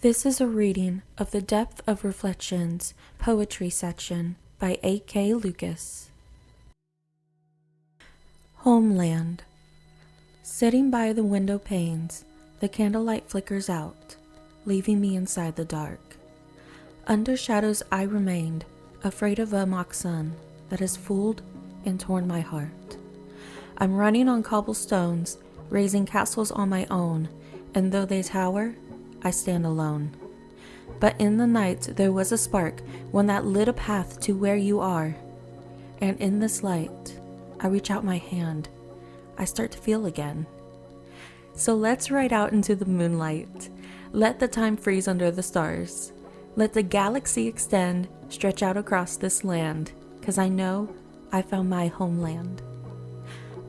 This is a reading of the Deoth of Reflections poetry section by AK Lukacs. Homeland. Sitting by the window panes, the candlelight flickers out, leaving me inside the dark. Under shadows I remained, afraid of a mock sun that has fooled and torn my heart. I'm running on cobblestones, raising castles on my own, and though they tower, I stand alone. But in the night there was a spark, one that lit a path to where you are. And in this light, I reach out my hand. I start to feel again. So let's ride out into the moonlight. Let the time freeze under the stars. Let the galaxy extend, stretch out across this land, 'cause I know I found my homeland.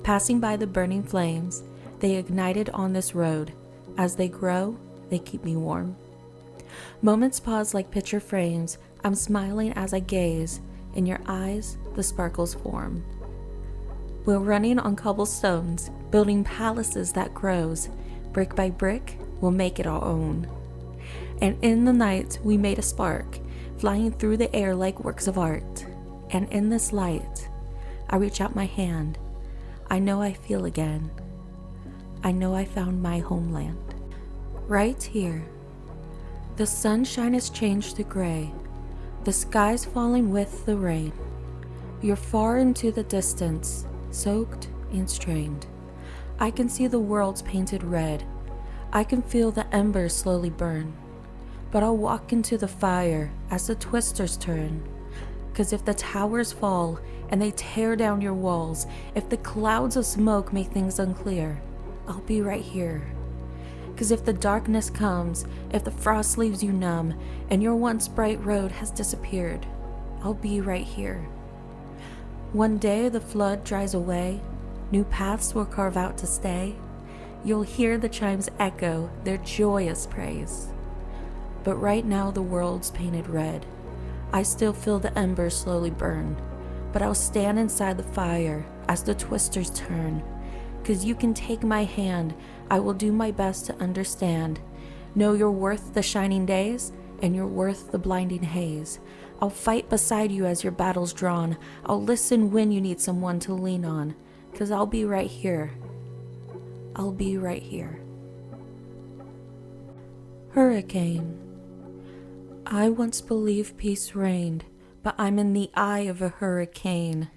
Passing by the burning flames, they ignited on this road. As they grow, they keep me warm. Moments pause like picture frames. I'm smiling as I gaze. In your eyes, the sparkles form. We're running on cobblestones, building palaces that grows. Brick by brick, we'll make it our own. And in the night, we made a spark, flying through the air like works of art. And in this light, I reach out my hand. I know I feel again. I know I found my homeland. Right here, the sunshine has changed to gray. The sky's falling with the rain. You're far into the distance, soaked and strained. I can see the world's painted red. I can feel the embers slowly burn. But I'll walk into the fire as the twisters turn. 'Cause if the towers fall and they tear down your walls, if the clouds of smoke make things unclear, I'll be right here. 'Cause if the darkness comes, if the frost leaves you numb, and your once bright road has disappeared, I'll be right here. One day the flood dries away, new paths will carve out to stay. You'll hear the chimes echo their joyous praise. But right now the world's painted red. I still feel the embers slowly burn, but I'll stand inside the fire as the twisters turn. 'Cause you can take my hand, I will do my best to understand. Know you're worth the shining days, and you're worth the blinding haze. I'll fight beside you as your battle's drawn. I'll listen when you need someone to lean on. 'Cause I'll be right here. I'll be right here. Hurricane. I once believed peace reigned, but I'm in the eye of a hurricane.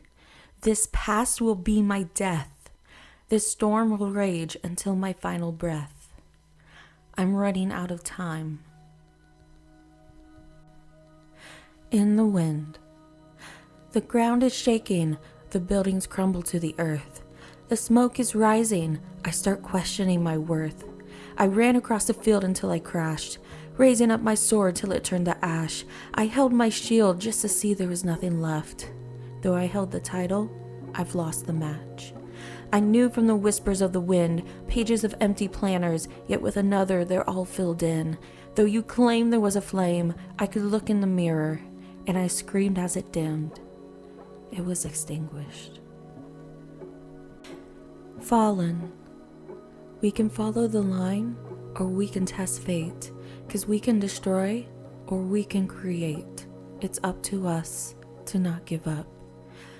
This past will be my death. This storm will rage until my final breath. I'm running out of time. In the wind. The ground is shaking, the buildings crumble to the earth. The smoke is rising, I start questioning my worth. I ran across the field until I crashed, raising up my sword till it turned to ash. I held my shield just to see there was nothing left. Though I held the title, I've lost the match. I knew from the whispers of the wind, pages of empty planners, yet with another they're all filled in. Though you claim there was a flame, I could look in the mirror, and I screamed as it dimmed. It was extinguished. Fallen. We can follow the line, or we can test fate, 'cause we can destroy, or we can create. It's up to us to not give up.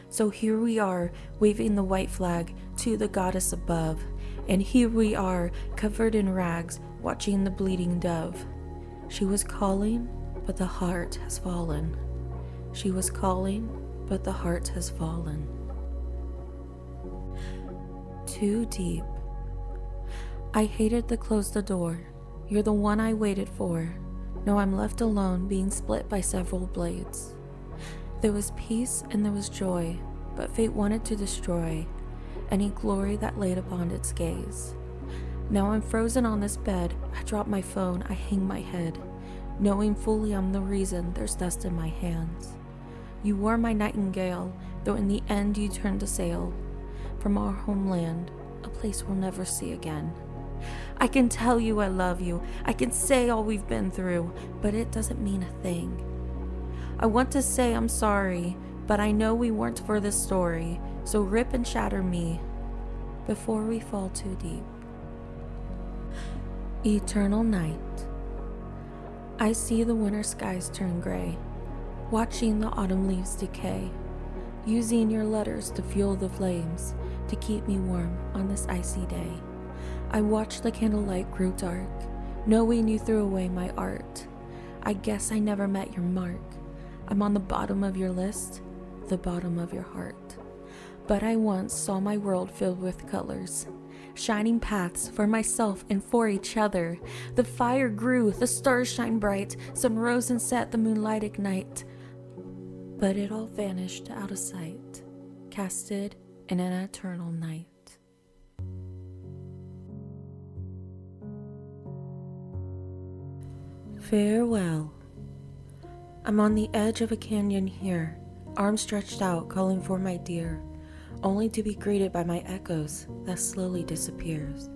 So here we are, waving the white flag to the goddess above. And here we are, covered in rags, watching the bleeding dove. She was calling, but the heart has fallen. She was calling, but the heart has fallen. Too deep. I hated to close the door. You're the one I waited for. Now I'm left alone, being split by several blades. There was peace and there was joy, but fate wanted to destroy any glory that laid upon its gaze. Now I'm frozen on this bed. I drop my phone, I hang my head, knowing fully I'm the reason there's dust in my hands. You were my nightingale, though in the end you turned to sail from our homeland, a place we'll never see again. I can tell you I love you, I can say all we've been through, but it doesn't mean a thing. I want to say I'm sorry, but I know we weren't for this story, so rip and shatter me before we fall too deep. Eternal night. I see the winter skies turn gray, watching the autumn leaves decay, using your letters to fuel the flames, to keep me warm on this icy day. I watch the candlelight grow dark, knowing you threw away my art. I guess I never met your mark. I'm on the bottom of your list, the bottom of your heart. But I once saw my world filled with colors, shining paths for myself and for each other. The fire grew, the stars shine bright, sun rose and set, the moonlight ignite. But it all vanished out of sight, casted in an eternal night. Farewell. I'm on the edge of a canyon here, arms stretched out, calling for my dear, only to be greeted by my echoes that slowly disappears.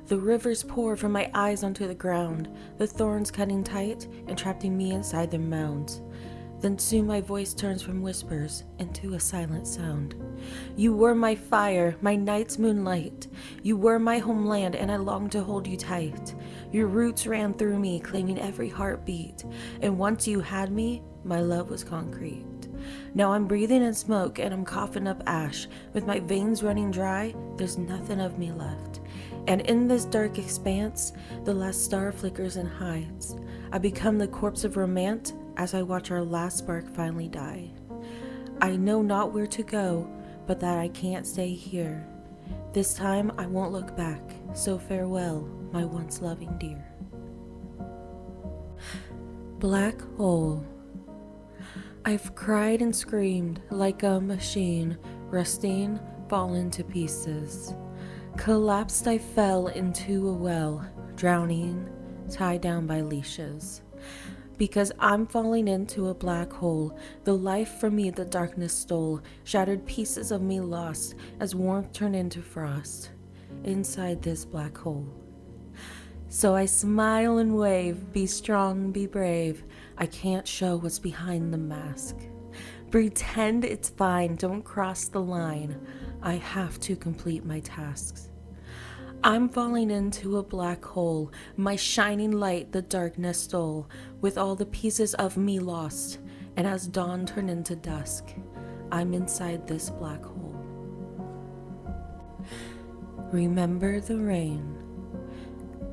The rivers pour from my eyes onto the ground, the thorns cutting tight and trapping me inside their mounds. Then soon my voice turns from whispers into a silent sound. You were my fire, my night's moonlight. You were my homeland, and I longed to hold you tight. Your roots ran through me, claiming every heartbeat. And once you had me, my love was concrete. Now I'm breathing in smoke and I'm coughing up ash. With my veins running dry, there's nothing of me left. And in this dark expanse, the last star flickers and hides. I become the corpse of romance as I watch our last spark finally die. I know not where to go, but that I can't stay here. This time I won't look back, so farewell, my once loving dear. Black hole. I've cried and screamed like a machine, rusting, fallen to pieces. Collapsed, I fell into a well, drowning, tied down by leashes. Because I'm falling into a black hole, the life from me the darkness stole, shattered pieces of me lost as warmth turned into frost, inside this black hole. So I smile and wave, be strong, be brave, I can't show what's behind the mask. Pretend it's fine, don't cross the line, I have to complete my tasks. I'm falling into a black hole, my shining light the darkness stole, with all the pieces of me lost, and as dawn turned into dusk, I'm inside this black hole. Remember the rain.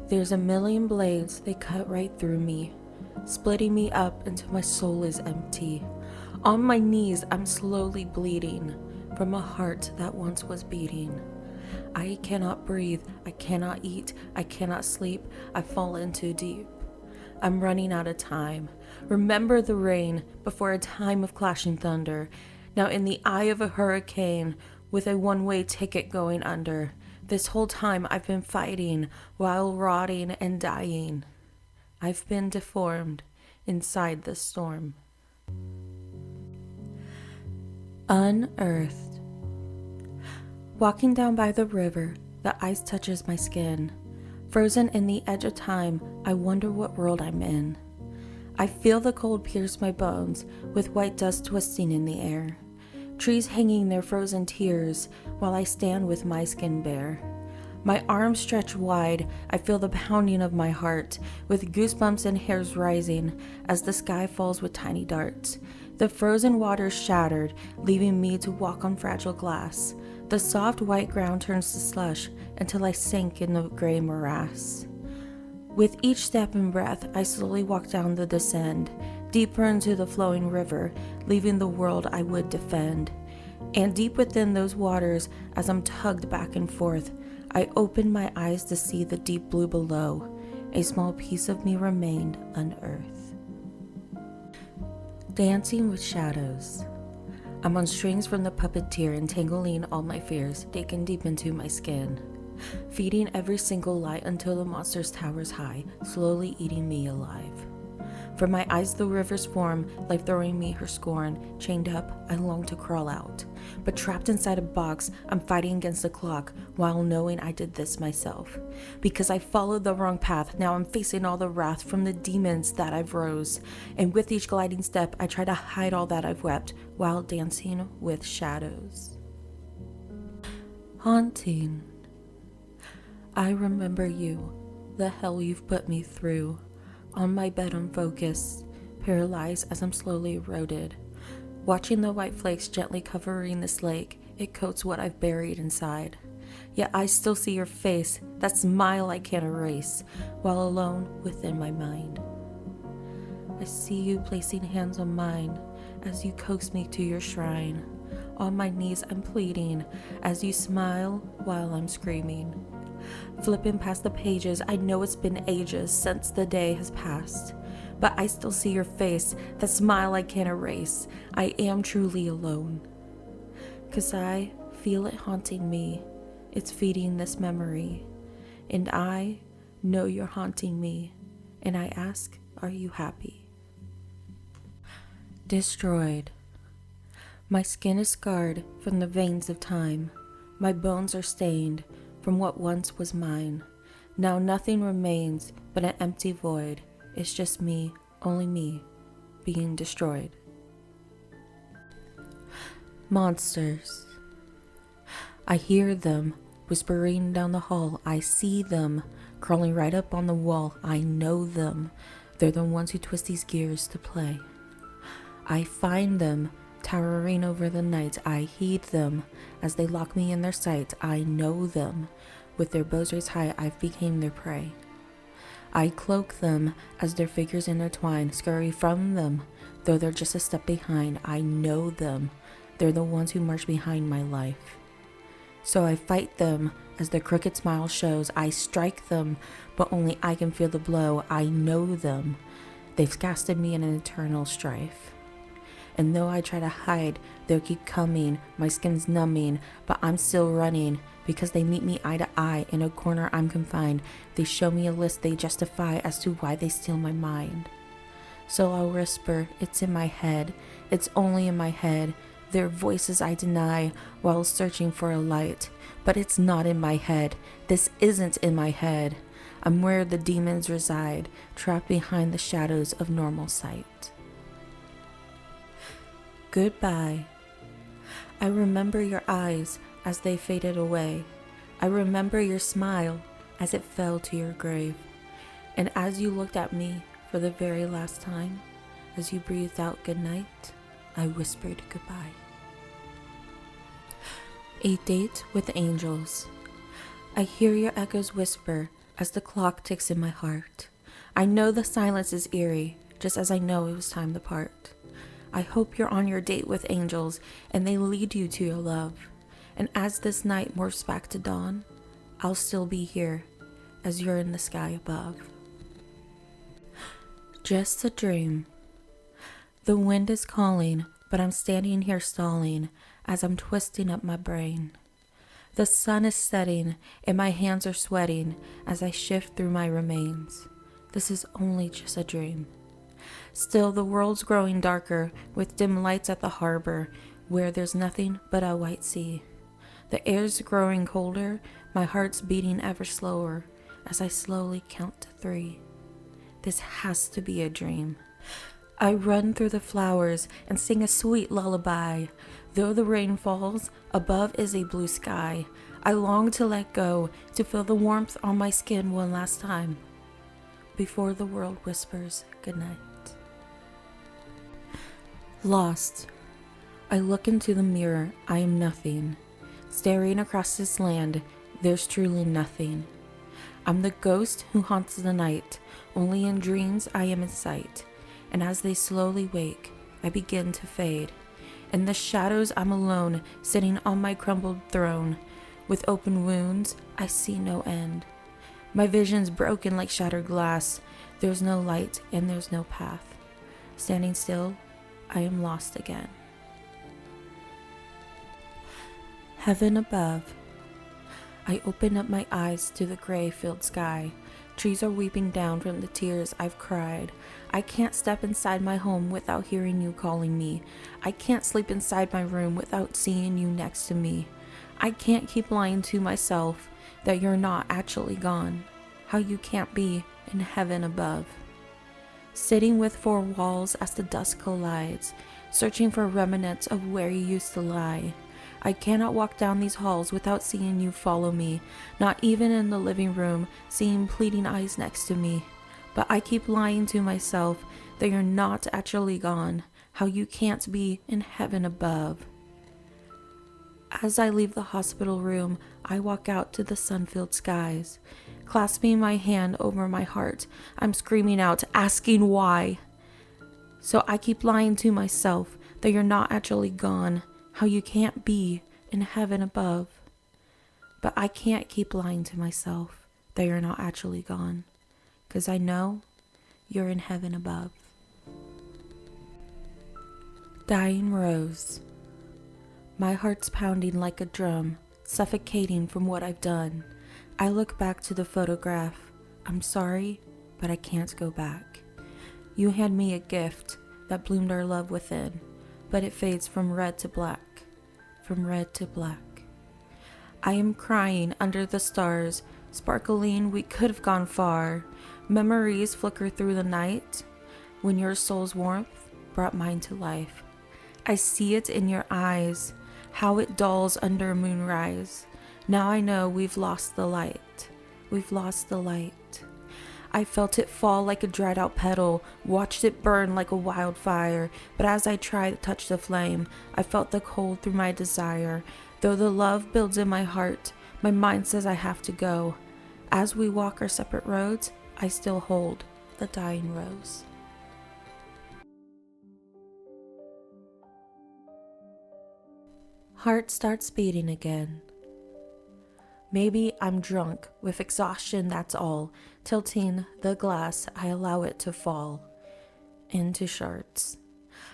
There's a million blades, they cut right through me, splitting me up until my soul is empty. On my knees, I'm slowly bleeding from a heart that once was beating. I cannot breathe, I cannot eat, I cannot sleep, I've fallen too deep. I'm running out of time. Remember the rain before a time of clashing thunder. Now in the eye of a hurricane, with a one-way ticket going under. This whole time I've been fighting while rotting and dying. I've been deformed inside the storm. Unearthed. Walking down by the river, the ice touches my skin. Frozen in the edge of time, I wonder what world I'm in. I feel the cold pierce my bones, with white dust twisting in the air. Trees hanging their frozen tears, while I stand with my skin bare. My arms stretch wide, I feel the pounding of my heart, with goosebumps and hairs rising, as the sky falls with tiny darts. The frozen waters shattered, leaving me to walk on fragile glass. The soft white ground turns to slush until I sink in the gray morass. With each step and breath, I slowly walk down the descent, deeper into the flowing river, leaving the world I would defend. And deep within those waters, as I'm tugged back and forth, I open my eyes to see the deep blue below. A small piece of me remained unearthed. Dancing with shadows. I'm on strings from the puppeteer, entangling all my fears, digging deep into my skin, feeding every single lie until the monster's towers high, slowly eating me alive. From my eyes the rivers form, life throwing me her scorn. Chained up, I long to crawl out, but trapped inside a box, I'm fighting against the clock, while knowing I did this myself. Because I followed the wrong path, now I'm facing all the wrath from the demons that I've rose. And with each gliding step, I try to hide all that I've wept, while dancing with shadows. Haunting. I remember you, the hell you've put me through. on my bed unfocused, paralyzed as I'm slowly eroded. Watching the white flakes gently covering this lake, it coats what I've buried inside. Yet I still see your face, that smile I can't erase, while alone within my mind. I see you placing hands on mine as you coax me to your shrine. On my knees I'm pleading as you smile while I'm screaming. Flipping past the pages, I know it's been ages since the day has passed, but I still see your face, that smile I can't erase. I am truly alone, 'cause I feel it haunting me. It's feeding this memory, and I know you're haunting me, and I ask, are you happy? Destroyed. My skin is scarred from the veins of time. My bones are stained from what once was mine. Now nothing remains but an empty void. It's just me, only me, being destroyed. Monsters. I hear them whispering down the hall. I see them crawling right up on the wall. I know them. They're the ones who twist these gears to play. I find them towering over the night. I heed them as they lock me in their sight. I know them. With their bows raised high, I've became their prey. I cloak them as their figures intertwine, scurry from them, though they're just a step behind. I know them. They're the ones who march behind my life. So I fight them as their crooked smile shows. I strike them, but only I can feel the blow. I know them. They've casted me in an eternal strife. And though I try to hide, they'll keep coming. My skin's numbing, but I'm still running, because they meet me eye to eye. In a corner I'm confined. They show me a list they justify as to why they steal my mind. So I'll whisper, it's in my head. It's only in my head. Their voices I deny while searching for a light. But it's not in my head. This isn't in my head. I'm where the demons reside, trapped behind the shadows of normal sight. Goodbye. I remember your eyes as they faded away. I remember your smile as it fell to your grave. And as you looked at me for the very last time, as you breathed out goodnight, I whispered goodbye. A date with angels. I hear your echoes whisper as the clock ticks in my heart. I know the silence is eerie, just as I know it was time to part. I hope you're on your date with angels and they lead you to your love. And as this night morphs back to dawn, I'll still be here as you're in the sky above. Just a dream. The wind is calling, but I'm standing here stalling as I'm twisting up my brain. The sun is setting and my hands are sweating as I shift through my remains. This is only just a dream. Still, the world's growing darker with dim lights at the harbor where there's nothing but a white sea. The air's growing colder, my heart's beating ever slower as I slowly count to 3. This has to be a dream. I run through the flowers and sing a sweet lullaby. Though the rain falls, above is a blue sky. I long to let go, to feel the warmth on my skin one last time, before the world whispers goodnight. Lost. I look into the mirror, I am nothing. Staring across this land, there's truly nothing. I'm the ghost who haunts the night, only in dreams I am in sight. And as they slowly wake, I begin to fade. In the shadows I'm alone, sitting on my crumbled throne. With open wounds, I see no end. My vision's broken like shattered glass. There's no light and there's no path. Standing still, I am lost again. Heaven above. I open up my eyes to the gray-filled sky. Trees are weeping down from the tears I've cried. I can't step inside my home without hearing you calling me. I can't sleep inside my room without seeing you next to me. I can't keep lying to myself that you're not actually gone. How you can't be in heaven above. Sitting with 4 walls as the dusk collides, searching for remnants of where you used to lie. I cannot walk down these halls without seeing you follow me, not even in the living room, seeing pleading eyes next to me. But I keep lying to myself that you're not actually gone, how you can't be in heaven above. As I leave the hospital room, I walk out to the sun-filled skies. Clasping my hand over my heart, I'm screaming out, asking why. So I keep lying to myself that you're not actually gone, how you can't be in heaven above. But I can't keep lying to myself that you're not actually gone, 'cause I know you're in heaven above. Dying rose. My heart's pounding like a drum, suffocating from what I've done. I look back to the photograph. I'm sorry, but I can't go back. You hand me a gift that bloomed our love within, but it fades from red to black, from red to black. I am crying under the stars, sparkling, we could have gone far. Memories flicker through the night when your soul's warmth brought mine to life. I see it in your eyes, how it dulls under moonrise. Now I know we've lost the light. We've lost the light. I felt it fall like a dried out petal, watched it burn like a wildfire. But as I tried to touch the flame, I felt the cold through my desire. Though the love builds in my heart, my mind says I have to go. As we walk our separate roads, I still hold the dying rose. Heart starts beating again. Maybe I'm drunk with exhaustion, that's all. Tilting the glass, I allow it to fall into shards.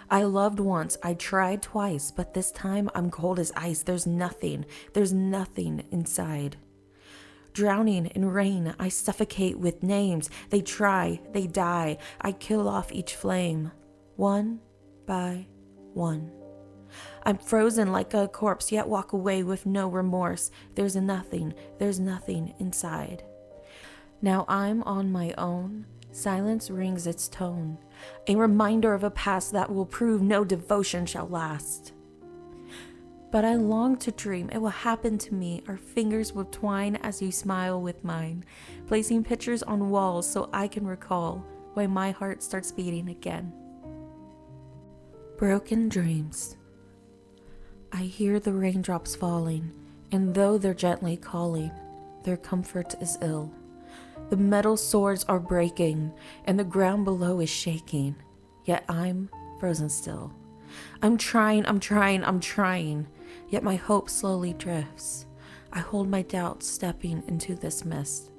I loved once, I tried twice, but this time I'm cold as ice. There's nothing inside. Drowning in rain, I suffocate with names. They try, they die. I kill off each flame, one by one. I'm frozen like a corpse, yet walk away with no remorse. There's nothing inside. Now I'm on my own. Silence rings its tone, a reminder of a past that will prove no devotion shall last. But I long to dream it will happen to me. Our fingers will twine as you smile with mine, placing pictures on walls so I can recall why my heart starts beating again. Broken dreams. I hear the raindrops falling, and though they're gently calling, their comfort is ill. The metal swords are breaking, and the ground below is shaking, yet I'm frozen still. I'm trying, yet my hope slowly drifts. I hold my doubts stepping into this mist.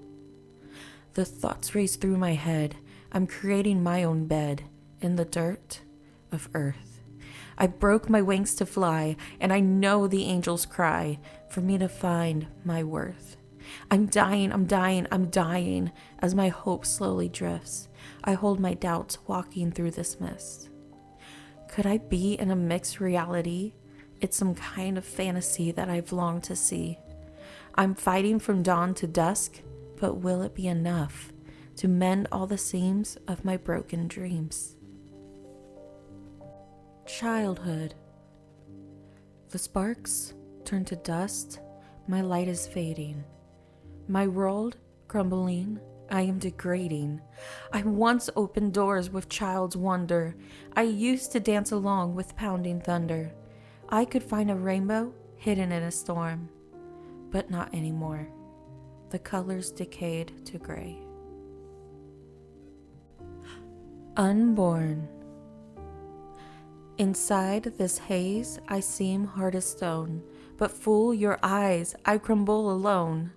The thoughts race through my head. I'm creating my own bed in the dirt of earth. I broke my wings to fly, and I know the angels cry for me to find my worth. I'm dying as my hope slowly drifts. I hold my doubts walking through this mist. Could I be in a mixed reality? It's some kind of fantasy that I've longed to see. I'm fighting from dawn to dusk, but will it be enough to mend all the seams of my broken dreams? Childhood. The sparks turn to dust, my light is fading. My world crumbling, I am degrading. I once opened doors with child's wonder. I used to dance along with pounding thunder. I could find a rainbow hidden in a storm, but not anymore. The colors decayed to gray. Unborn. Inside this haze, I seem hard as stone, but fool your eyes, I crumble alone.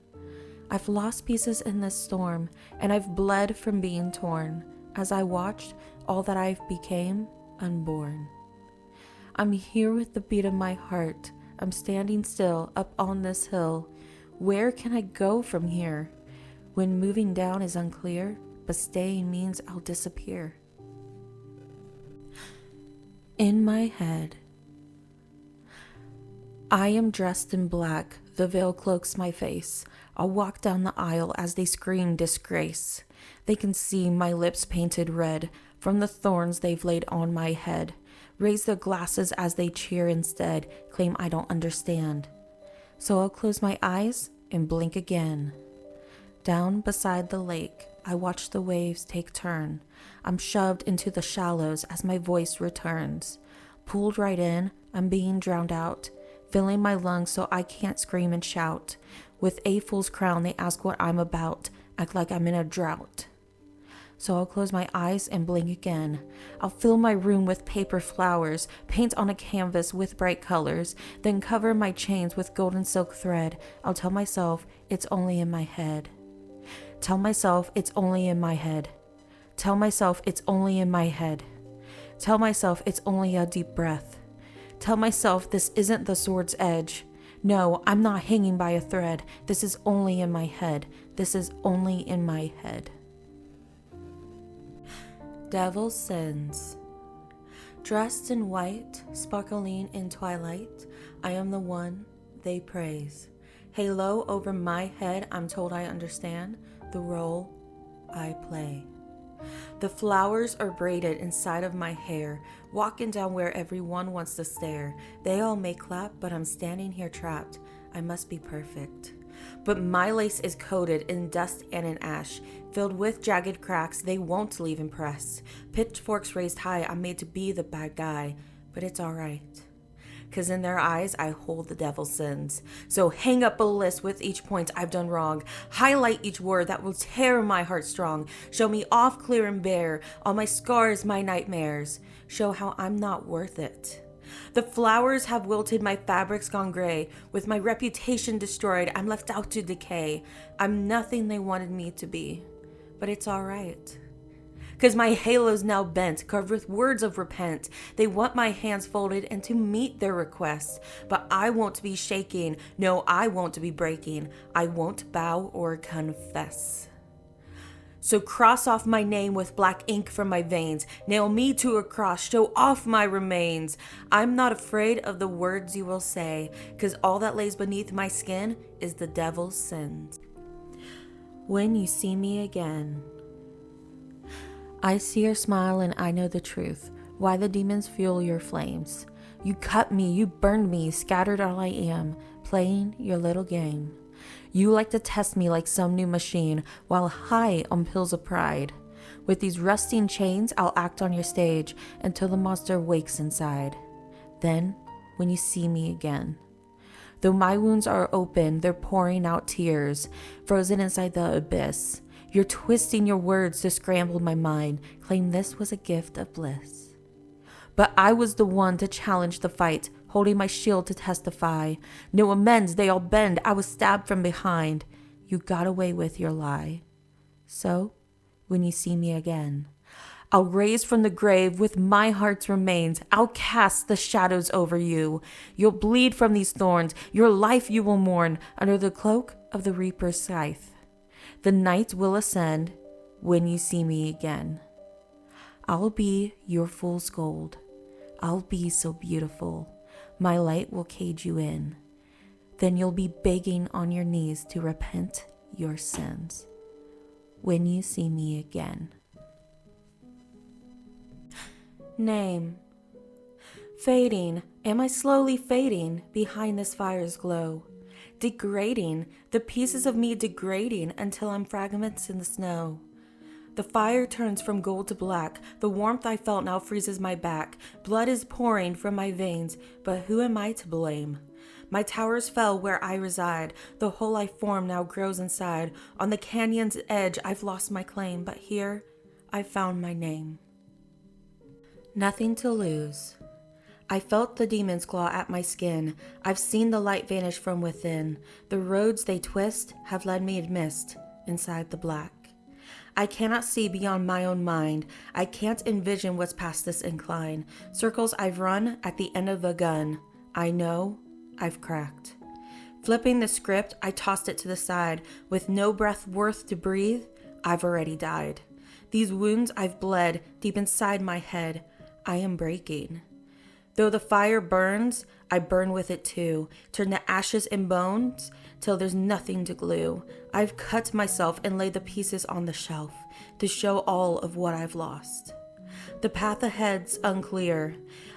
I've lost pieces in this storm, and I've bled from being torn, as I watched all that I became unborn. I'm here with the beat of my heart. I'm standing still up on this hill. Where can I go from here? When moving down is unclear, but staying means I'll disappear. In my head. I am dressed in black, the veil cloaks my face. I'll walk down the aisle as they scream disgrace. They can see my lips painted red from the thorns they've laid on my head. Raise their glasses as they cheer instead, claim I don't understand. So I'll close my eyes and blink again. Down beside the lake, I watch the waves take turn. I'm shoved into the shallows as my voice returns. Pulled right in, I'm being drowned out, filling my lungs so I can't scream and shout. With a fool's crown, they ask what I'm about, act like I'm in a drought. So I'll close my eyes and blink again. I'll fill my room with paper flowers, paint on a canvas with bright colors, then cover my chains with golden silk thread. I'll tell myself it's only in my head. Tell myself it's only in my head. Tell myself it's only in my head. Tell myself it's only a deep breath. Tell myself this isn't the sword's edge. No, I'm not hanging by a thread. This is only in my head. This is only in my head. Devil's Sins. Dressed in white, sparkling in twilight, I am the one they praise. Halo over my head, I'm told I understand the role I play. The flowers are braided inside of my hair, walking down where everyone wants to stare. They all may clap, but I'm standing here trapped. I must be perfect. But my lace is coated in dust and in ash, filled with jagged cracks they won't leave impressed. Pitchforks raised high, I'm made to be the bad guy, but it's alright. 'Cause in their eyes I hold the devil's sins. So hang up a list with each point I've done wrong. Highlight each word that will tear my heart strong. Show me off clear and bare, all my scars, my nightmares. Show how I'm not worth it. The flowers have wilted, my fabric's gone gray. With my reputation destroyed, I'm left out to decay. I'm nothing they wanted me to be, but it's alright. 'Cause my halo's now bent, carved with words of repent. They want my hands folded and to meet their requests. But I won't be shaking, no, I won't be breaking. I won't bow or confess. So cross off my name with black ink from my veins. Nail me to a cross, show off my remains. I'm not afraid of the words you will say, 'cause all that lays beneath my skin is the devil's sins. When you see me again. I see your smile and I know the truth, why the demons fuel your flames. You cut me, you burned me, scattered all I am, playing your little game. You like to test me like some new machine, while high on pills of pride. With these rusting chains, I'll act on your stage until the monster wakes inside. Then, when you see me again. Though my wounds are open, they're pouring out tears, frozen inside the abyss. You're twisting your words to scramble my mind, claim this was a gift of bliss. But I was the one to challenge the fight, holding my shield to testify. No amends, they all bend, I was stabbed from behind. You got away with your lie. So, when you see me again, I'll raise from the grave with my heart's remains. I'll cast the shadows over you. You'll bleed from these thorns, your life you will mourn under the cloak of the reaper's scythe. The night will ascend when you see me again. I'll be your fool's gold. I'll be so beautiful. My light will cage you in. Then you'll be begging on your knees to repent your sins when you see me again. Name. Fading, am I slowly fading behind this fire's glow? Degrading, the pieces of me degrading until I'm fragments in the snow. The fire turns from gold to black, the warmth I felt now freezes my back. Blood is pouring from my veins, but who am I to blame? My towers fell where I reside, the whole I form now grows inside. On the canyon's edge I've lost my claim, but here I've found my name. Nothing to lose. I felt the demons claw at my skin. I've seen the light vanish from within. The roads they twist have led me in mist inside the black. I cannot see beyond my own mind. I can't envision what's past this incline. Circles I've run at the end of a gun. I know I've cracked. Flipping the script, I tossed it to the side. With no breath worth to breathe, I've already died. These wounds I've bled deep inside my head. I am breaking. Though the fire burns, I burn with it too. Turn the ashes and bones till there's nothing to glue. I've cut myself and laid the pieces on the shelf to show all of what I've lost. The path ahead's unclear.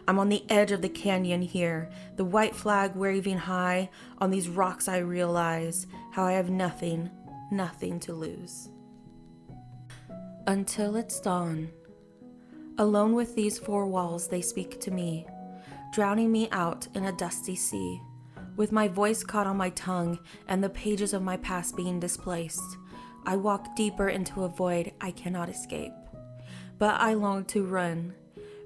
I'm on the edge of the canyon here, the white flag waving high. On these rocks I realize how I have nothing to lose. Until it's dawn. Alone with these four walls, they speak to me, drowning me out in a dusty sea, with my voice caught on my tongue and the pages of my past being displaced. I walk deeper into a void I cannot escape, but I long to run,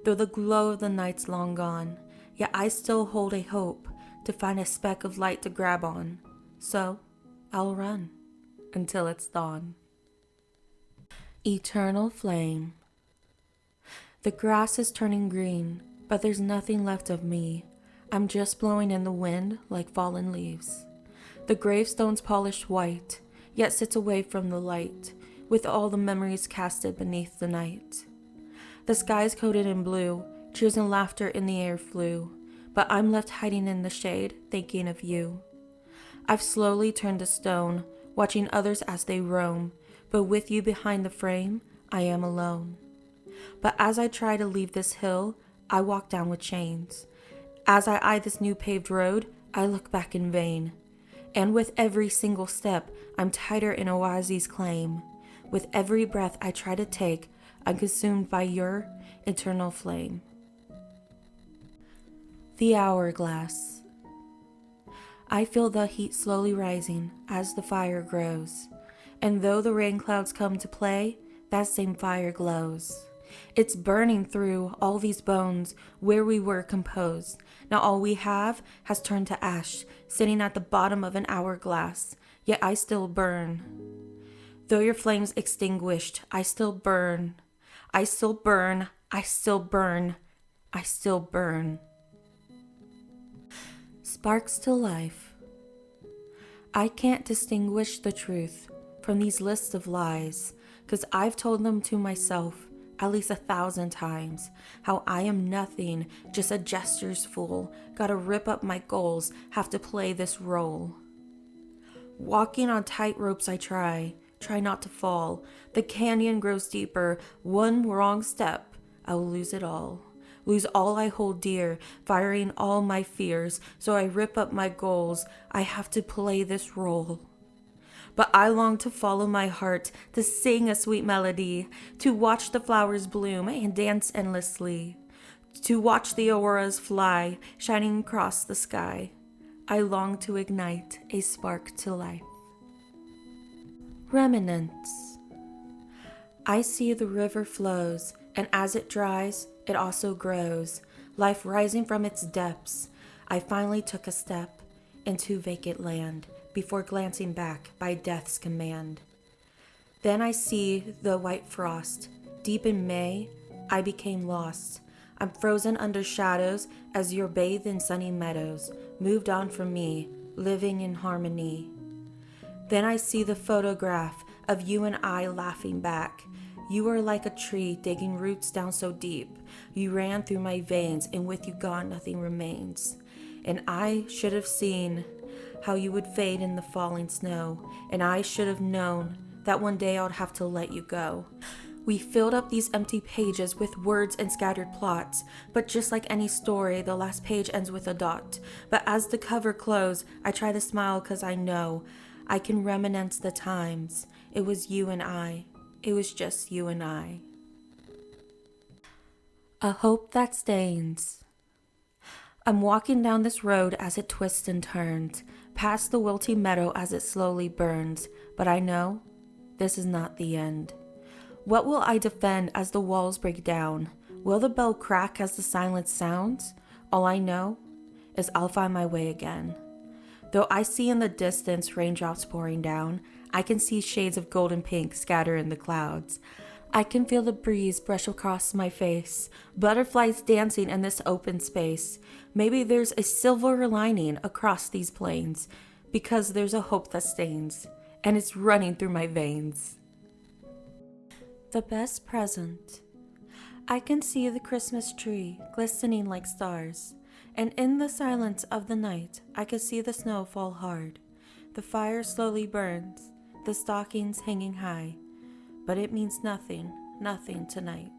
though the glow of the night's long gone, yet I still hold a hope to find a speck of light to grab on, so I'll run until it's dawn. Eternal flame. The grass is turning green, but there's nothing left of me. I'm just blowing in the wind like fallen leaves. The gravestone's polished white, yet sits away from the light, with all the memories casted beneath the night. The sky's coated in blue, cheers and laughter in the air flew, but I'm left hiding in the shade, thinking of you. I've slowly turned to stone, watching others as they roam, but with you behind the frame, I am alone. But as I try to leave this hill, I walk down with chains. As I eye this new paved road, I look back in vain. And with every single step, I'm tighter in Oazi's claim. With every breath I try to take, I'm consumed by your eternal flame. The hourglass. I feel the heat slowly rising as the fire grows. And though the rain clouds come to play, that same fire glows. It's burning through all these bones where we were composed. Now all we have has turned to ash, sitting at the bottom of an hourglass, yet I still burn. Though your flame's extinguished, I still burn. I still burn. I still burn. I still burn. Sparks to life. I can't distinguish the truth from these lists of lies, 'cause I've told them to myself at least 1,000 times, how I am nothing, just a gesture's fool, gotta rip up my goals, have to play this role. Walking on tight ropes I try not to fall, the canyon grows deeper, one wrong step, I'll lose it all. Lose all I hold dear, firing all my fears, so I rip up my goals, I have to play this role. But I long to follow my heart, to sing a sweet melody, to watch the flowers bloom and dance endlessly, to watch the auroras fly, shining across the sky. I long to ignite a spark to life. Remnants. I see the river flows, and as it dries, it also grows, life rising from its depths. I finally took a step into vacant land, before glancing back by death's command. Then I see the white frost. Deep in May, I became lost. I'm frozen under shadows as you're bathed in sunny meadows, moved on from me, living in harmony. Then I see the photograph of you and I laughing back. You are like a tree digging roots down so deep. You ran through my veins, and with you gone, nothing remains. And I should have seen how you would fade in the falling snow, and I should have known that one day I'd have to let you go. We filled up these empty pages with words and scattered plots, but just like any story, the last page ends with a dot. But as the cover closed, I try to smile 'cause I know I can reminisce the times. It was you and I. It was just you and I. A hope that stains. I'm walking down this road as it twists and turns, past the wilty meadow as it slowly burns, but I know this is not the end. What will I defend as the walls break down? Will the bell crack as the silence sounds? All I know is I'll find my way again. Though I see in the distance raindrops pouring down, I can see shades of gold and pink scatter in the clouds. I can feel the breeze brush across my face, butterflies dancing in this open space. Maybe there's a silver lining across these plains, because there's a hope that stains, and it's running through my veins. The best present. I can see the Christmas tree glistening like stars, and in the silence of the night, I can see the snow fall hard. The fire slowly burns, the stockings hanging high. But it means nothing tonight.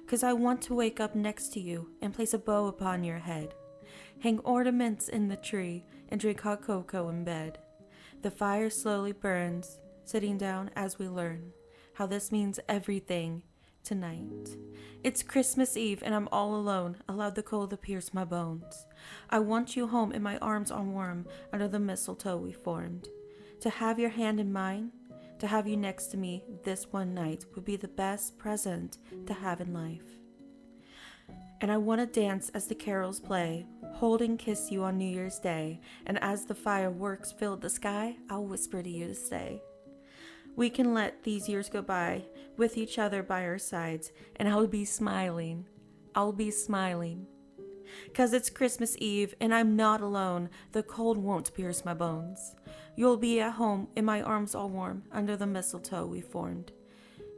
'Cause I want to wake up next to you and place a bow upon your head, hang ornaments in the tree, and drink hot cocoa in bed. The fire slowly burns, sitting down as we learn how this means everything tonight. It's Christmas Eve and I'm all alone, allowed the cold to pierce my bones. I want you home in my arms all warm, under the mistletoe we formed. To have your hand in mine, to have you next to me this one night would be the best present to have in life. And I want to dance as the carols play, hold and kiss you on New Year's Day, and as the fireworks fill the sky, I'll whisper to you to stay. We can let these years go by, with each other by our sides, and I'll be smiling. 'Cause it's Christmas Eve, and I'm not alone, the cold won't pierce my bones. You'll be at home, in my arms all warm, under the mistletoe we formed.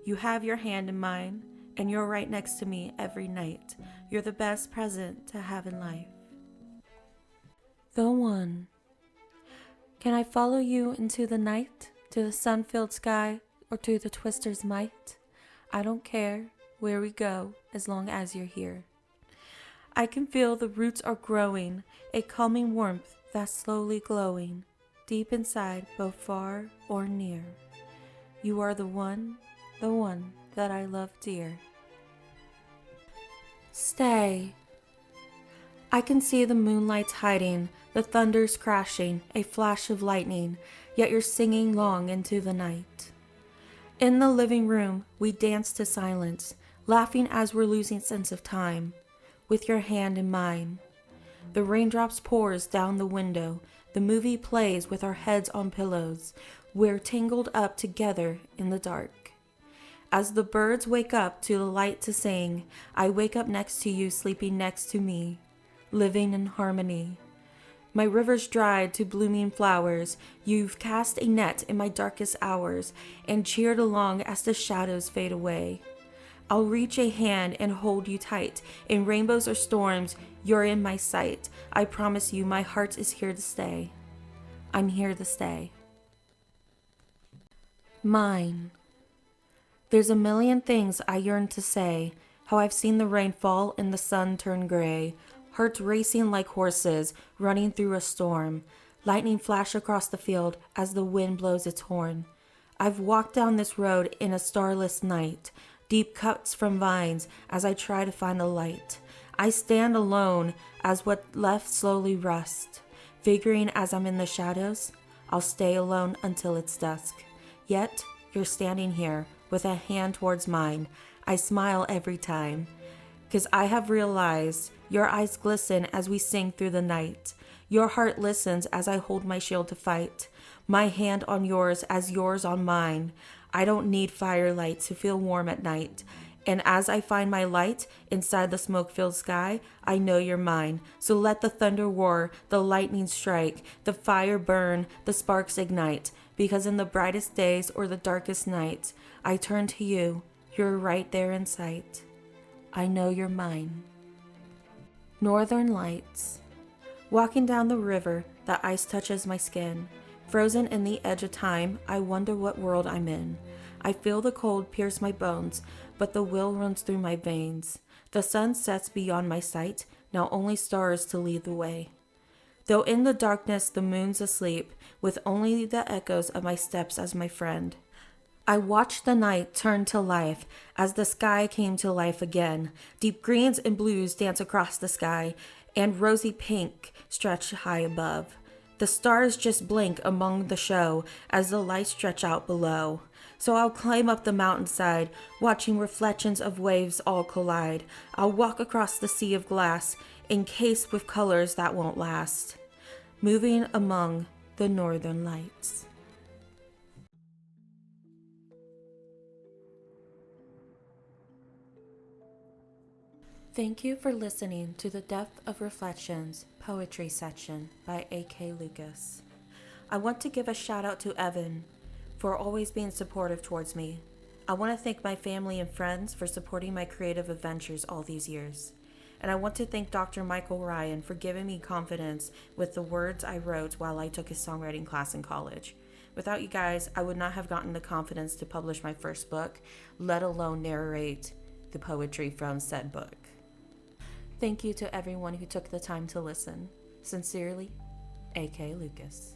You have your hand in mine, and you're right next to me every night. You're the best present to have in life. The one. Can I follow you into the night, to the sun-filled sky, or to the twister's might? I don't care where we go, as long as you're here. I can feel the roots are growing, a calming warmth that's slowly glowing, deep inside, both far or near. You are the one that I love dear. Stay. I can see the moonlight's hiding, the thunder's crashing, a flash of lightning, yet you're singing long into the night. In the living room, we dance to silence, laughing as we're losing sense of time, with your hand in mine. The raindrops pours down the window, the movie plays with our heads on pillows, we're tangled up together in the dark. As the birds wake up to the light to sing, I wake up next to you, sleeping next to me, living in harmony. My river's dried to blooming flowers, you've cast a net in my darkest hours, and cheered along as the shadows fade away. I'll reach a hand and hold you tight, in rainbows or storms, you're in my sight. I promise you my heart is here to stay. I'm here to stay. Mine. There's a million things I yearn to say, how I've seen the rain fall and the sun turn gray, hearts racing like horses, running through a storm, lightning flash across the field as the wind blows its horn. I've walked down this road in a starless night, deep cuts from vines as I try to find the light. I stand alone as what left slowly rust, figuring as I'm in the shadows, I'll stay alone until it's dusk. Yet, you're standing here, with a hand towards mine. I smile every time, 'cause I have realized your eyes glisten as we sing through the night. Your heart listens as I hold my shield to fight, my hand on yours as yours on mine. I don't need firelight to feel warm at night, and as I find my light inside the smoke-filled sky, I know you're mine. So let the thunder roar, the lightning strike, the fire burn, the sparks ignite, because in the brightest days or the darkest nights, I turn to you, you're right there in sight. I know you're mine. Northern Lights. Walking down the river, the ice touches my skin. Frozen in the edge of time, I wonder what world I'm in. I feel the cold pierce my bones, but the will runs through my veins. The sun sets beyond my sight, now only stars to lead the way. Though in the darkness the moon's asleep, with only the echoes of my steps as my friend. I watched the night turn to life as the sky came to life again. Deep greens and blues dance across the sky, and rosy pink stretch high above. The stars just blink among the show as the lights stretch out below. So I'll climb up the mountainside, watching reflections of waves all collide. I'll walk across the sea of glass, encased with colors that won't last, moving among the northern lights. Thank you for listening to the Deoth of Reflections poetry section by AK Lukacs. I want to give a shout out to Evan for always being supportive towards me. I want to thank my family and friends for supporting my creative adventures all these years. And I want to thank Dr. Michael Ryan for giving me confidence with the words I wrote while I took his songwriting class in college. Without you guys, I would not have gotten the confidence to publish my first book, let alone narrate the poetry from said book. Thank you to everyone who took the time to listen. Sincerely, AK Lukacs.